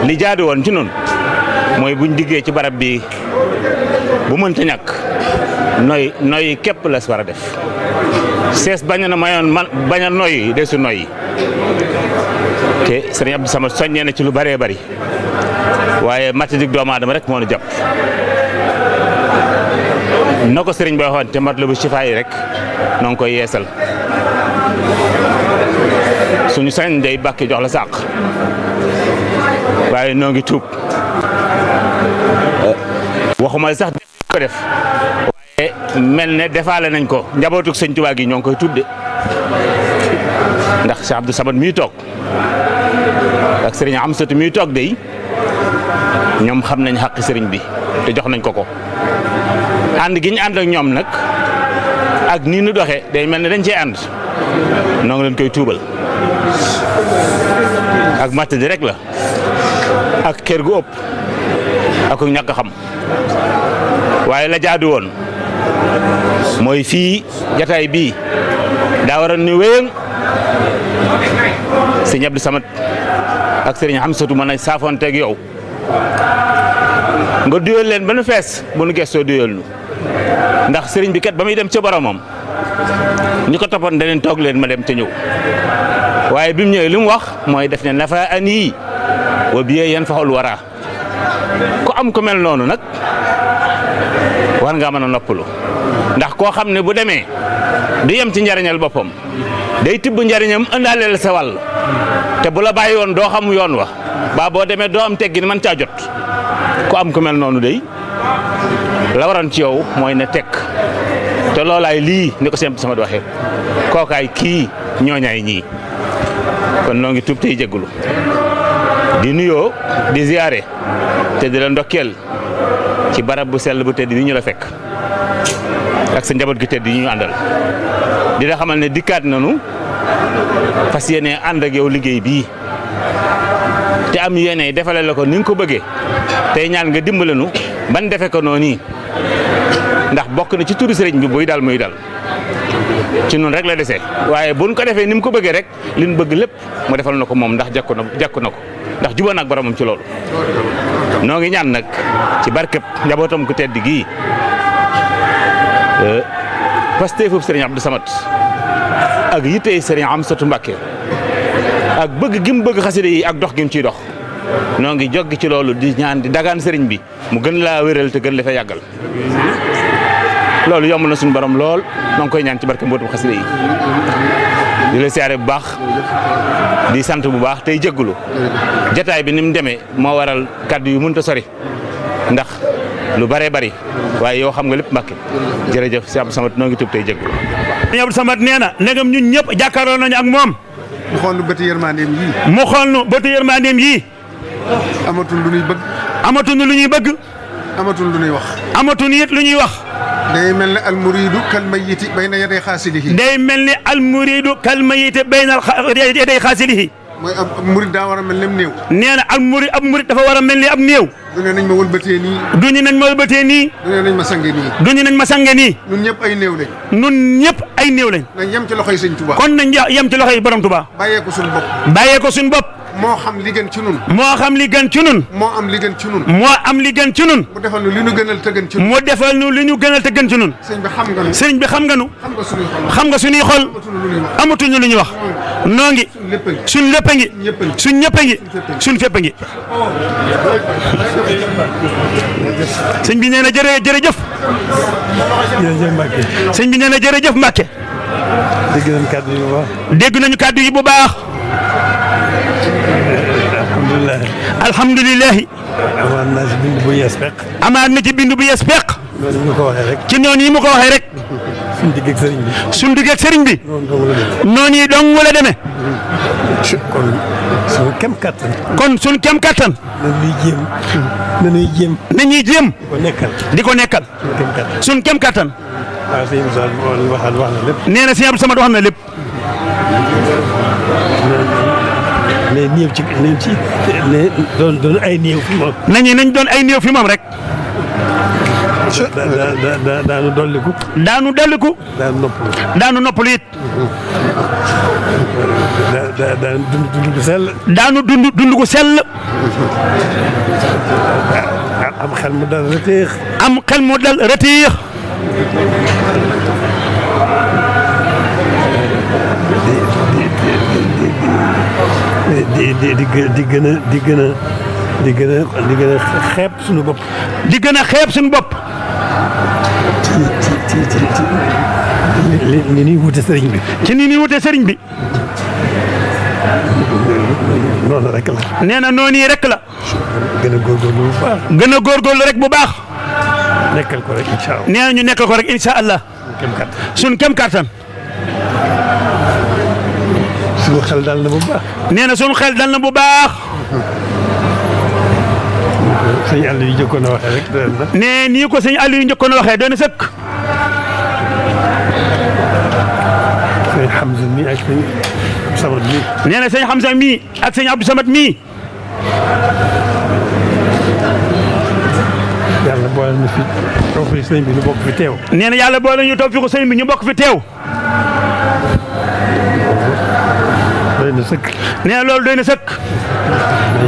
li jaadu woon ci noonu mooy buñ diggee ci barab bi bu mënta ñàkk noy képp la war a def sees bañ na mayoon man bañ a noy desu noy te sëriñ Abdou Samad soññee na ci lu bëree bëri waaye matadik doomu aadama rek moo nu jàpp na ko sëriñ ba waxoon te matlabu shifa yi rek noo ngi koy yeesal suñu sañ day bàkki jox la sàq waaye noo ngi tuub waxuma sax ko def waaye mel ne defaale nañ ko njabootuk sëñ Tuubaa gi ñoo ngi koy tuub de ndax Cheikh Abdou Samad mii toog ak sëriñ Amsatu mii toog de ñoom xam nañ xàq sëriñ bi te jox nañ ko ko ànd gi ñu ànd ak ñoom nag ak nii nu doxee day mel ne dañ cee ànd noo ngi leen koy tuubal ak matt di rek la ak kër gu ëpp ak ñàkk xam waaye la jaadu woon mooy fii jataay bii daa waroon ni wéyang sëñ Abdou Samad ak sëriñ Amsatu mën a saafoonteeg yow nga duyal leen ba nu fees bu nu gestoo duyal nu ndax sëriñ bi kat ba muy dem ca boromam ñi ko toppoon daneen toog leen ma dem te ñëw waaye bi mu ñëwee li mu wax mooy def ne nafa ani wa biye yan faxul wara ku am ko mel noonu nag war ngaa mën a noppalu ndax koo xam ne bu demee du yem ci njariñal boppam day tibb njariñam ëndaale la sa wàll te bu la bàyyi woon doo xam yoon wa ba boo demee doo am teggin man caa jot ku am ko mel noonu day la waroon ci yow mooy ne tekk te loolaay lii ni ko sëñ Samad waxee kookaay kii ñooñaay ñii kon noo ngi tuub tey jéggulu di nuyoo di ziyaare te di la ndokkeel ci barab bu sell bu tedd bi ñu la fekk ak sa njaboot gi tedd yi ñu àndal di la xamal ne dikkaat nanu fas yéene ànd ak yow liggéey bii te am yéene defale la ko ni nga ko bëggee tey ñaan nga dimbale nu ban defe ko noonu ndax bokk na ci turu sëriñ bi buy dal muy dal ci noonu rek la desee waaye buñ ko defee ni mu ko bëggee rek li ñu bëgg lépp mu defal na ko moom ndax jàkku na ko ndax jubóo nag boromam ci loolu. noo ngi ñaan nag ci barkeb njabootam ko tedd gii pasteefub sëriñ Abdou Samad ak yittey sëriñ Amsatu Mbàkke ak bëgg gi mu bëgg xasida yi ak dox gi mu ciy dox noo ngi joggi ci loolu di ñaan di dagaan sëriñ bi mu gën laa wéral te gën la fa yàggal loolu yomb na suñu borom lool noo ngi koy ñaan ci barke mbootum xasida yi di la siyaare bu baax di sant bu baax tey jéggulu jataay bi ni mu demee moo waral kaddu yu mënut a sori ndax lu bëree bëri waaye yow xam nga lépp Mbàkke jërëjëf si Abdou Samad noo ngi tub tey jéggulu sëñ Abdou Samad nee na ndegam ñun ñëpp jàkkaarloo nañu ak moom mu xool nu bëti yërmandeem yii mu xool nu bëti yërmandeem yii amatul lu ñuy bëgg amatul lu ñuy bëgg amatul lu ñuy wax amatul it lu ñuy wax day mel ne almuridu kal mayiti bayna yaday xaasilihi day mel ne almuridu kal mayiti bayna yaday xaasilihi mooy ab murid daa war a mel ne néew nee na ab murid dafa war a mel ni ab néew du ne nañ ma wëlbatee nii du ñu nañ ma wëlbatee nii du ne nañ ma sange nii du ñu nañ ma sange nii ñun ñëpp ay néew lañ ñun ñëpp ay néew lañ nañ yem ci loxoy sëñ Tuubaa kon nañ yem ci loxoy borom Tuubaa bàyyee ko suñu bopp bàyyee ko suñu bopp moo xam li gën ci nun moo xam li gën ci nun moo am li gën ci nun moo am li gën ci nun mu defal nu li ñu gënal te gën ci nun mu defal nu li ñu gënal te gën ci nun sëñ bi xam nga nu sëriñ bi xam nga nu xam nga suñuy xol xam nga suñuy xol amatuñu lu ñuy wax noo ngi suñ lépp a ngi suñ ñëpp a ngi suñ fépp a ngi sëñ bi nee na jërëjëf sëñ bi nee na jërëjëf Mbàkke dégg nañu kàddu yi bu baax dégg nañu kàddu yi bu baax alhamdulilah amaat naa ci bind bu yees peq amaat na ci bind bu yees peq noonu ñu ko waxee rek ci noonu yi mu ko waxee rek suñ digg ak sëriñ bi suñ digg ak sëriñ bi noonu yi dong la demee kon suñu kem kattan kon suñ kem kattan nañuy jéem di ko nekkal suñ kem kattan waaw sëñ Moussa wax na lépp nee na sëñ Abdou Samad wax na lépp ne néew ci ne doon ay néew fi moom nañ doon ay néew fi moom rek daanu dolliku. daanu dolliku. daanu noppalu it. daanu dund gu sell. daanu dund gu sell. am xel mu dal rëteex. am xel mu dal rëteex. di gën a xeeb suñu bopp. di gën a xeeb suñu bopp. ni ñuy wute sëriñ bi. ci ni ñuy wute sëriñ bi. noonu rek la. nee na noonu yi rek la. gën a góorgóorlu bu baax. gën a góorgóorlu rek bu baax. nekkal ko rek incha allah. nee na ñu nekkal ko rek incha allah. suñu kem kattan. suñu xel dal na bu baax. nee na suñu xel dal na bu baax. sëñ Aliou yu njëkkoon a waxee rek doy na. nee nii ko sëñ Aliou yu njëkkoon a waxee doy na sëkk. sëñ Hamza mii ak sëñ Samad mii. nee na sëñ Hamza mii ak sëñ Abdou Samad mii. yàlla boole na fi toog fi sëñ bi ñu bokk fi teew. nee na yàlla boole ñu toog fi ko sëñ bi ñu bokk fi teew. doy na sëkk. nee na loolu doy na sëkk.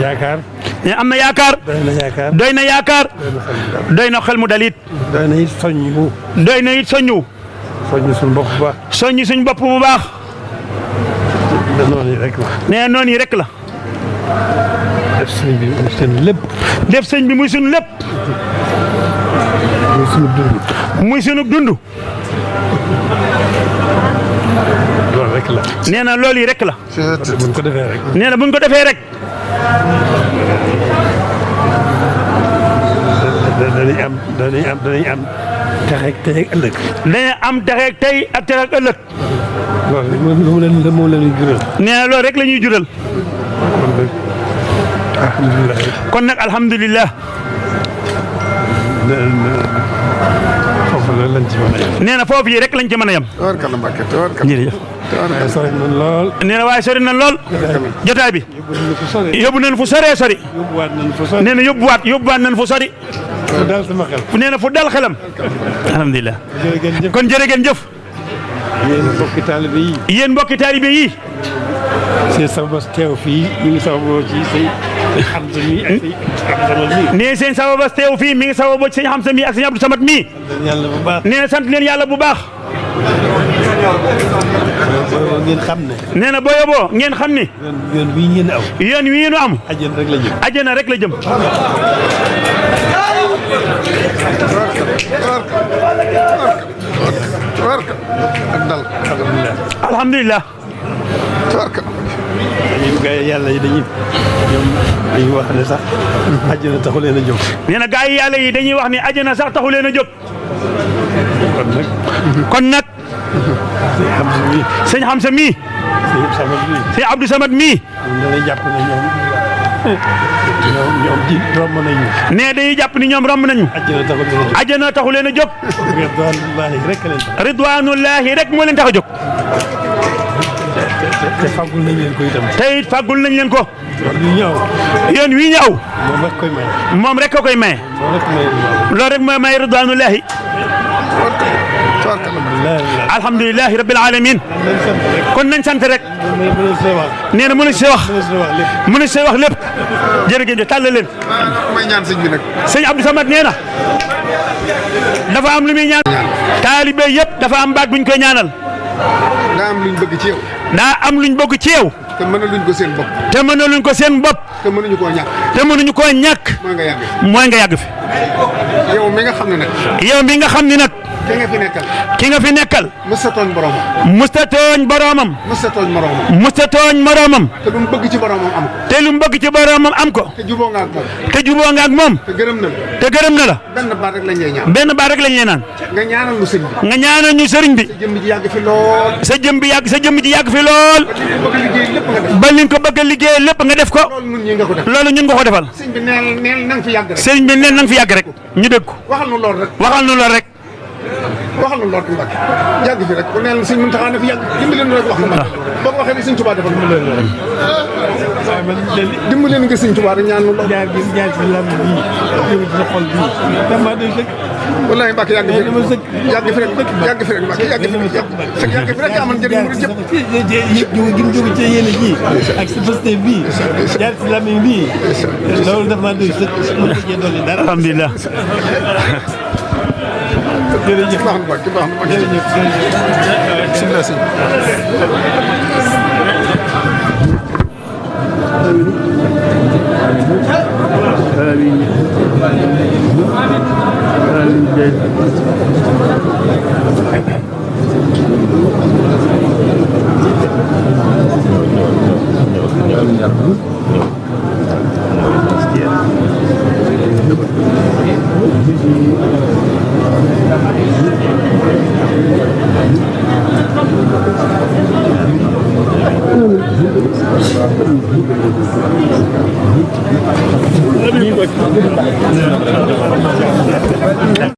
yaakaar. nee am na yaakaar. doy na yaakaar. doy na yaakaar. doy na xel mu dal it. doy na it soññu. doy na it soññu. soññu suñu bopp bu baax. soññu suñu bopp bu baax. noonu yi rek la. nee noonu yi rek la. def sëñ bi muy seen lépp. def sëñ bi muy suñu lépp. muy suñu dund. muy suñu dund. loolu rek la. nee na loolu yi rek la. buñ ko defee rek. nee na buñ ko defee rek. danañ am texe ak tey ak ëllëg. danañ am texe ak tey ak texe ak ëllëg. loolu moom la ñuy jural. nee na loolu rek la ñuy jural. alhamdulilah. kon nag alhamdulilah. foofu la lañ ci mën a yem. nee na foofu yi rek lañ ci mën a yem. tabarkalla Mbàkke tabarkalla. jërëjëf. waaye sori na lool. nee na waaye sori na lool. jotaay bi. yóbbu nañ fu soree sori. yóbbuwaat nañ fu sori. nee na yóbbuwaat nañ fu sori. fu dal sama xel. nee na fu dal xelam. alhamdulilah. jërëjëf. kon jërë ngeen jëf. yéen mbokki taalibe yi. yéen mbokki taalibe yi. seen sababas teew fii mi ngi sababoo ci sëñ Hamza mi ak sëñ Abdou Samad mi. nee seen sababas teew fii mi ngi sababoo ci sëñ Hamza mi ak sëñ Abdou Samad mi. sant yàlla bu baax. nee na sant leen yàlla bu baax. ngeen xam ne. nee na boo yóbboo ngeen xam ni. yoon wii ngeen aw. yoon wii nu am. àjjana rek la jëm. àjjana rek la jëm. tabarka ak dal. alhamdulilah. alhamdulilah. tabarka. gaa yi yàlla yi dañuy wax ne sax àjjana taxu leen a jóg. nee na gaa yi yàlla yi dañuy wax ni àjjana sax taxu leen a jóg. kon nag. sëñ Hamza mii. sëñ Hamza mii. sëñ Abdou Samad mii. dañuy jàpp ne ñoom ji romb nañu. nee dañuy jàpp ni ñoom romb nañu. àjjana taxu leen a jóg. ridwanullahi rek leen tax. ridwanullahi rek moo leen tax a jóg. te fàggul nañ leen ko itam. te it fàggul nañ leen ko. yoon wi ñëw. yoon wii ñëw. moom rek koy maye. moom rek ko koy maye. loolu rek mooy may ridwanullahi. alhamdulilah rabbil alamin. kon nañ sant rek. nee na mën na si wax. mën na si wax lépp. jërëjëf tàllal leen. may ñaan sëñ bi nag. sëñ Abdou Samad nee na. dafa am lu muy ñaan. taalibe yëpp dafa am baat buñ koy ñaanal. daa am luñ bëgg ci yow. daa am luñ bëgg ci yow. te mënaluñ ko seen bopp. te mënaluñ ko seen bopp. te mënuñu koo ñàkk. te mënuñu koo ñàkk. mooy nga yàgg. mooy nga yàgg fi. yow mi nga xam ne nag. yow mi nga xam ni nag. ki nga fi nekkal. ki nga fi nekkal. mësta tooñ boromam. mësta tooñ boromam. mësta tooñ moromam. mësta tooñ moromam. te lu mu bëgg ci boromam am ko. te lu mu bëgg ci boromam am ko. te juboo nga ak moom. te juboo nga ak moom. te gërëm na la. te gërëm na la. benn baat rek lañ lay ñaan. benn baat rek lañ lay naan. nga ñaanal lu sëñ bi. nga ñaanal ñu sëriñ bi. sa jëmm ji yàgg fi lool. sa jëm bi yàgg sa jëmm ji yàgg fi lool. ba li nga bëgg a liggéey lépp nga def. ba li nga ko bëgg a liggéey lépp nga def ko. loolu ñun ñi nga ko def. loolu ñun nga ko defal. sëñ bi neel na nga fi yàgg rek. sëriñ bi neen na nga fi yàgg rek. ñu dégg ko. waxal nu lool rek. waxal nu lool rek. waxal na loolu Mbacke yàgg fi rek ku neel sëñ Muntaxa ne fi yàgg dimbali leen rek wax na boo ko waxee ni sëñ Tuubaa defal dimbali leen nga sëñ Tuubaa rek ñaan loolu jaar ci lam bi yow ci xol bi dama doy sëkk wallahi Mbacke yàgg fi rek yàgg fi rek Mbacke yàgg fi rek amal njëriñ mu jëpp gim jóge ci yéen ji ak sa fëste bi jaar ci lam bi loolu dama doy sëkk mu ko jé dolli dara alhamdulilah jërëjëf baax na Mbacke baax na Mbacke jërëjëf bismillah